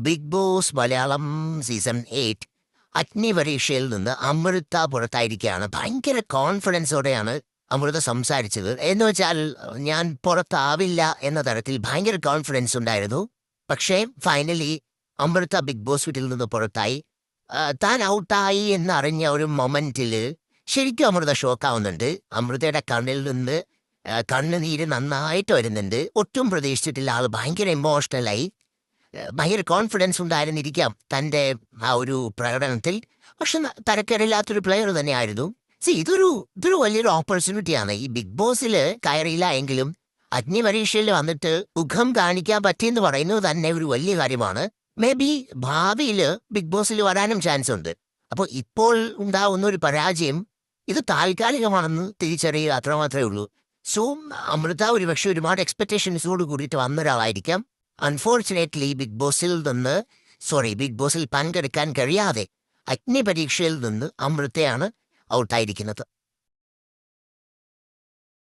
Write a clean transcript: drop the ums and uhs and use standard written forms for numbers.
Big boss Malayalam season 8 അഗ്നിപരീക്ഷയിൽ നിന്ന് അമൃത പുറത്തായിരിക്കുകയാണ്. ഭയങ്കര കോൺഫിഡൻസോടെയാണ് അമൃത സംസാരിച്ചത്. എന്ന് വെച്ചാൽ ഞാൻ പുറത്താവില്ല എന്ന തരത്തിൽ ഭയങ്കര കോൺഫിഡൻസ് ഉണ്ടായിരുന്നു. പക്ഷേ ഫൈനലി അമൃത ബിഗ് ബോസ് വീട്ടിൽ നിന്ന് പുറത്തായി. താൻ ഔട്ടായി എന്നറിഞ്ഞ ഒരു മൊമെന്റിൽ ശരിക്കും അമൃത ഷോക്കാവുന്നുണ്ട്. അമൃതയുടെ കണ്ണിൽ നിന്ന് കണ്ണുനീര് നന്നായിട്ട് വരുന്നുണ്ട്. ഒട്ടും പ്രതീക്ഷിച്ചിട്ടില്ല. ആൾ ഭയങ്കര ഇമോഷണലായി. ഭയങ്കര കോൺഫിഡൻസ് ഉണ്ടായിരുന്നിരിക്കാം തൻ്റെ ആ ഒരു പ്രകടനത്തിൽ. പക്ഷെ തരക്കേടില്ലാത്തൊരു പ്ലെയർ തന്നെയായിരുന്നു. ഇതൊരു വലിയൊരു ഓപ്പർച്യൂണിറ്റിയാണ്. ഈ ബിഗ് ബോസിൽ കയറിയില്ല എങ്കിലും അഗ്നിപരീക്ഷയിൽ വന്നിട്ട് മുഖം കാണിക്കാൻ പറ്റിയെന്ന് പറയുന്നത് തന്നെ ഒരു വലിയ കാര്യമാണ്. മേ ബി ഭാവിയിൽ ബിഗ് ബോസിൽ വരാനും ചാൻസ് ഉണ്ട്. അപ്പോൾ ഇപ്പോൾ ഉണ്ടാവുന്ന ഒരു പരാജയം ഇത് താൽക്കാലികമാണെന്ന് തിരിച്ചറിയുക, അത്രമാത്രമേ ഉള്ളൂ. സോ അമൃത ഒരുപക്ഷെ ഒരുപാട് എക്സ്പെക്ടേഷൻസോട് കൂടിയിട്ട് വന്ന ഒരാളായിരിക്കാം. അൺഫോർച്ചുനേറ്റ്ലി ബിഗ് ബോസിൽ പങ്കെടുക്കാൻ കഴിയാതെ അഗ്നിപരീക്ഷയിൽ നിന്ന് അമൃതയാണ് ഔട്ടായിരിക്കുന്നത്.